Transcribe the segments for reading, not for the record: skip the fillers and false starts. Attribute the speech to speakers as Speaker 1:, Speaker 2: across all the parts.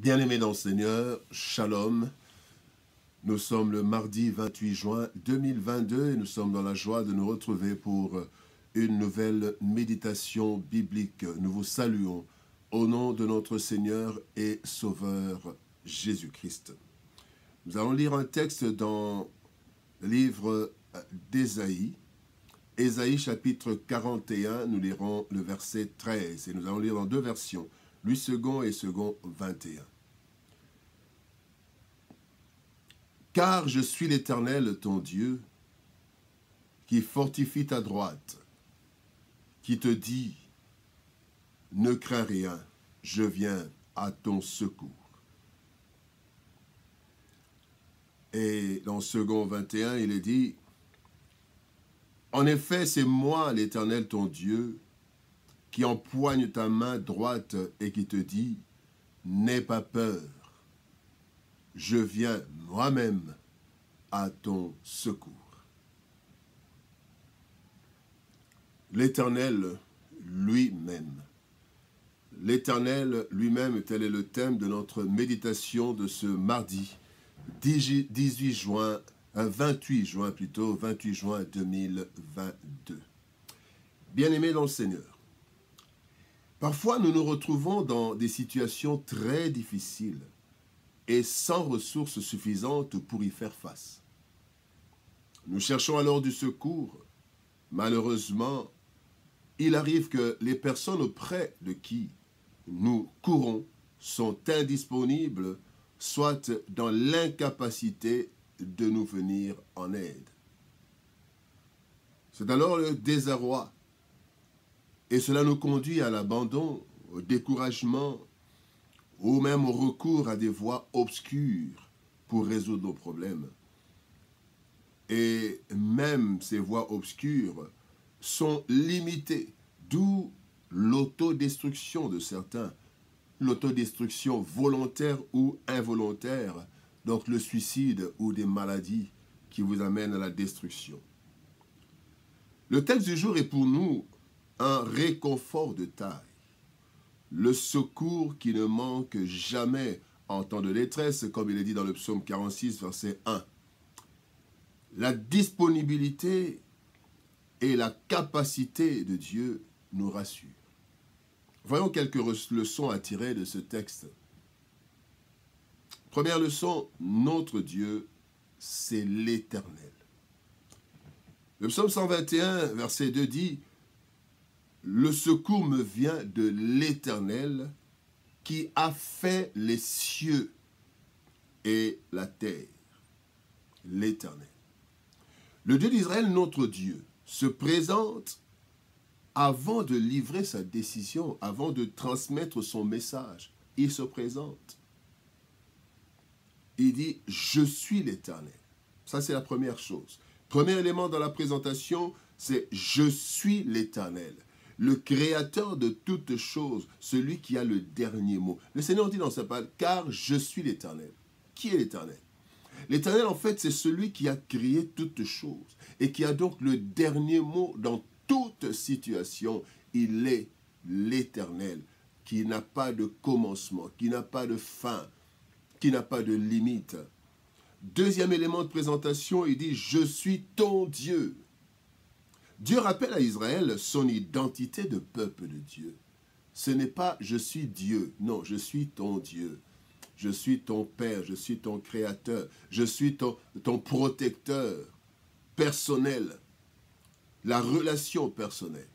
Speaker 1: Bien-aimés dans le Seigneur, Shalom. Nous sommes le mardi 28 juin 2022 et nous sommes dans la joie de nous retrouver pour une nouvelle méditation biblique. Nous vous saluons au nom de notre Seigneur et Sauveur Jésus-Christ. Nous allons lire un texte dans le livre d'Ésaïe. Ésaïe chapitre 41, nous lirons le verset 13 et nous allons lire dans deux versions, lui second et second 21. Car je suis l'Éternel, ton Dieu, qui fortifie ta droite, qui te dit, ne crains rien, je viens à ton secours. Et dans second 21, il est dit, en effet, c'est moi, l'Éternel, ton Dieu, qui empoigne ta main droite et qui te dit, n'aie pas peur, je viens moi-même à ton secours. L'Éternel lui-même. L'Éternel lui-même, tel est le thème de notre méditation de ce mardi 28 juin 2022. Bien-aimés dans le Seigneur, parfois nous nous retrouvons dans des situations très difficiles et sans ressources suffisantes pour y faire face. Nous cherchons alors du secours. Malheureusement, il arrive que les personnes auprès de qui nous courons sont indisponibles, soit dans l'incapacité de nous venir en aide. C'est alors le désarroi, et cela nous conduit à l'abandon, au découragement, ou même au recours à des voies obscures pour résoudre nos problèmes. Et même ces voies obscures sont limitées, d'où l'autodestruction de certains, l'autodestruction volontaire ou involontaire, donc le suicide ou des maladies qui vous amènent à la destruction. Le texte du jour est pour nous un réconfort de taille. Le secours qui ne manque jamais en temps de détresse, comme il est dit dans le psaume 46, verset 1. La disponibilité et la capacité de Dieu nous rassurent. Voyons quelques leçons à tirer de ce texte. Première leçon, notre Dieu, c'est l'Éternel. Le psaume 121, verset 2 dit, le secours me vient de l'Éternel qui a fait les cieux et la terre. L'Éternel. Le Dieu d'Israël, notre Dieu, se présente avant de livrer sa décision, avant de transmettre son message. Il se présente. Il dit, je suis l'Éternel. Ça, c'est la première chose. Premier élément dans la présentation, c'est je suis l'Éternel. Le créateur de toutes choses, celui qui a le dernier mot. Le Seigneur dit dans sa parole, car je suis l'Éternel. Qui est l'Éternel? L'Éternel, en fait, c'est celui qui a créé toutes choses et qui a donc le dernier mot dans toute situation. Il est l'Éternel, qui n'a pas de commencement, qui n'a pas de fin, qui n'a pas de limite. Deuxième élément de présentation, il dit, je suis ton Dieu. Dieu rappelle à Israël son identité de peuple de Dieu. Ce n'est pas « je suis Dieu », non, je suis ton Dieu. Je suis ton Père, je suis ton Créateur, je suis ton protecteur personnel, la relation personnelle.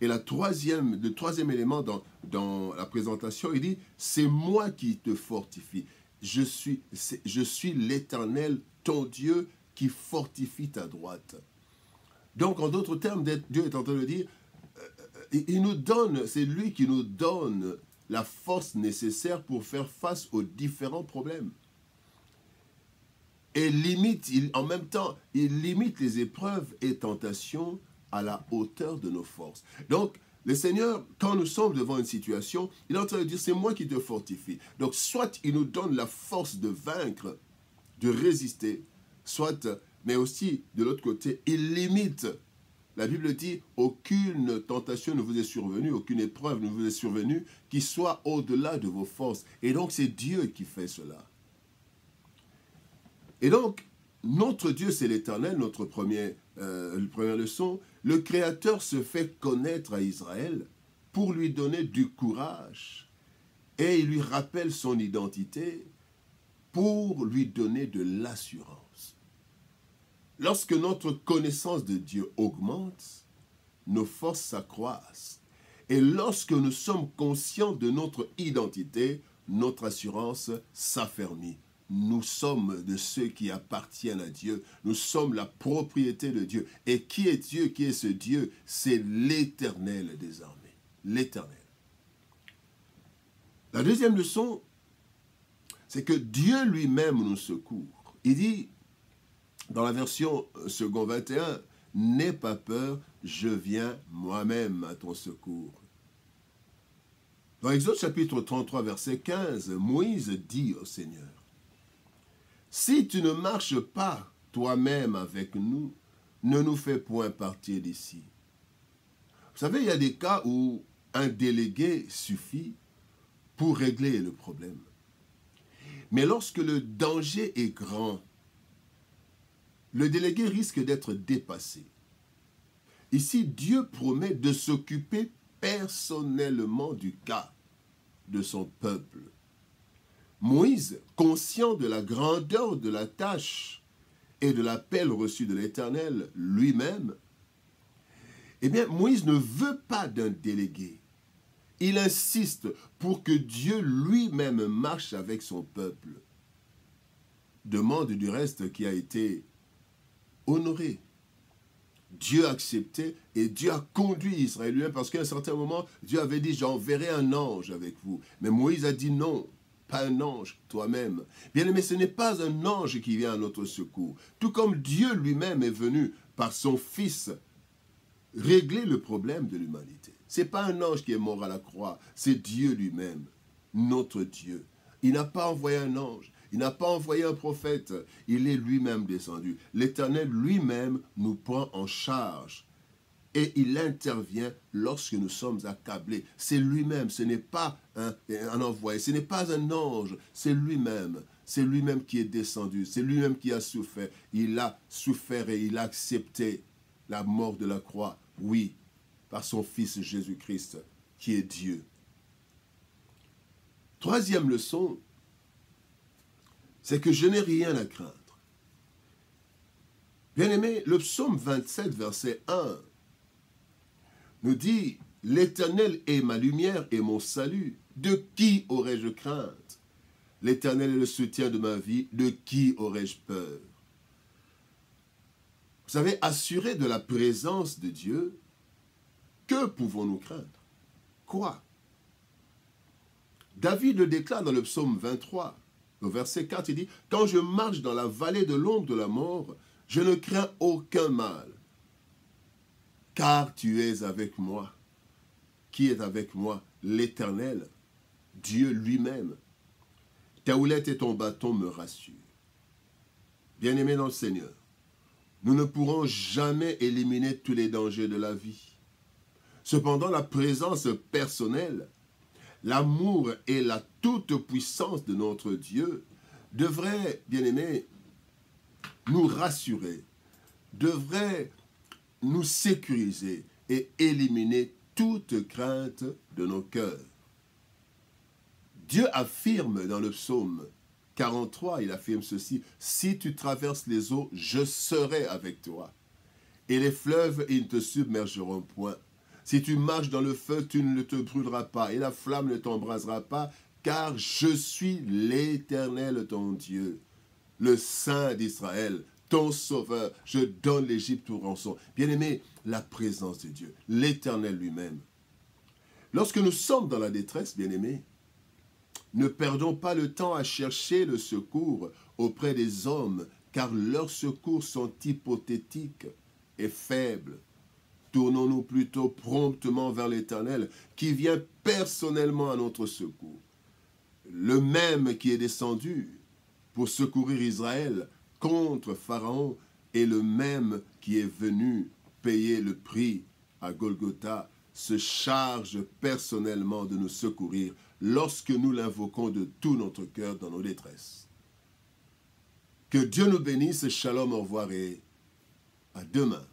Speaker 1: Et le troisième élément dans la présentation, il dit « c'est moi qui te fortifie ». Je suis l'Éternel, ton Dieu, qui fortifie ta droite. Donc, en d'autres termes, Dieu est en train de dire, c'est lui qui nous donne la force nécessaire pour faire face aux différents problèmes. Et en même temps, il limite les épreuves et tentations à la hauteur de nos forces. Donc, le Seigneur, quand nous sommes devant une situation, il est en train de dire, c'est moi qui te fortifie. Donc, soit il nous donne la force de vaincre, de résister, soit, mais aussi, de l'autre côté, il limite la Bible dit, aucune tentation ne vous est survenue, aucune épreuve ne vous est survenue qui soit au-delà de vos forces. Et donc, c'est Dieu qui fait cela. Et donc, notre Dieu, c'est l'Éternel, notre première leçon. Le Créateur se fait connaître à Israël pour lui donner du courage. Et il lui rappelle son identité pour lui donner de l'assurance. Lorsque notre connaissance de Dieu augmente, nos forces s'accroissent. Et lorsque nous sommes conscients de notre identité, notre assurance s'affermit. Nous sommes de ceux qui appartiennent à Dieu. Nous sommes la propriété de Dieu. Et qui est Dieu? Qui est ce Dieu? C'est l'Éternel désormais. L'Éternel. La deuxième leçon, c'est que Dieu lui-même nous secourt. Il dit, dans la version second 21, « N'aie pas peur, je viens moi-même à ton secours. » Dans Exode chapitre 33, verset 15, Moïse dit au Seigneur, « Si tu ne marches pas toi-même avec nous, ne nous fais point partir d'ici. » Vous savez, il y a des cas où un délégué suffit pour régler le problème. Mais lorsque le danger est grand, le délégué risque d'être dépassé. Ici, Dieu promet de s'occuper personnellement du cas de son peuple. Moïse, conscient de la grandeur de la tâche et de l'appel reçu de l'Éternel lui-même, eh bien, Moïse ne veut pas d'un délégué. Il insiste pour que Dieu lui-même marche avec son peuple. Demande du reste qui a été honorée. Dieu a accepté et Dieu a conduit Israël lui-même parce qu'à un certain moment, Dieu avait dit « J'enverrai un ange avec vous ». Mais Moïse a dit « Non, pas un ange, toi-même ». Bien aimé, ce n'est pas un ange qui vient à notre secours. Tout comme Dieu lui-même est venu par son Fils régler le problème de l'humanité. Ce n'est pas un ange qui est mort à la croix, c'est Dieu lui-même, notre Dieu. Il n'a pas envoyé un ange, il n'a pas envoyé un prophète, il est lui-même descendu. L'Éternel lui-même nous prend en charge et il intervient lorsque nous sommes accablés. C'est lui-même, ce n'est pas un envoyé, ce n'est pas un ange, c'est lui-même. C'est lui-même qui est descendu, c'est lui-même qui a souffert. Il a souffert et il a accepté la mort de la croix, oui, par son Fils Jésus-Christ, qui est Dieu. Troisième leçon, c'est que je n'ai rien à craindre. Bien-aimé, le psaume 27, verset 1, nous dit « L'Éternel est ma lumière et mon salut. De qui aurais-je crainte? L'Éternel est le soutien de ma vie. De qui aurais-je peur? » Vous savez, assurés de la présence de Dieu, que pouvons-nous craindre? Quoi? David le déclare dans le psaume 23, au verset 4, il dit « Quand je marche dans la vallée de l'ombre de la mort, je ne crains aucun mal, car tu es avec moi. » Qui est avec moi? L'Éternel, Dieu lui-même. Ta houlette et ton bâton me rassurent. Bien-aimés dans le Seigneur, nous ne pourrons jamais éliminer tous les dangers de la vie. Cependant, la présence personnelle, l'amour et la toute-puissance de notre Dieu devraient, bien-aimés, nous rassurer, devraient nous sécuriser et éliminer toute crainte de nos cœurs. Dieu affirme dans le psaume 43, il affirme ceci, « Si tu traverses les eaux, je serai avec toi. Et les fleuves, ils ne te submergeront point. Si tu marches dans le feu, tu ne te brûleras pas, et la flamme ne t'embrasera pas, car je suis l'Éternel ton Dieu, le Saint d'Israël, ton Sauveur. Je donne l'Égypte pour rançon. » Bien-aimé, la présence de Dieu, l'Éternel lui-même. Lorsque nous sommes dans la détresse, bien-aimés, ne perdons pas le temps à chercher le secours auprès des hommes, car leurs secours sont hypothétiques et faibles. Tournons-nous plutôt promptement vers l'Éternel, qui vient personnellement à notre secours. Le même qui est descendu pour secourir Israël contre Pharaon est le même qui est venu payé le prix à Golgotha, se charge personnellement de nous secourir lorsque nous l'invoquons de tout notre cœur dans nos détresses. Que Dieu nous bénisse, shalom, au revoir et à demain.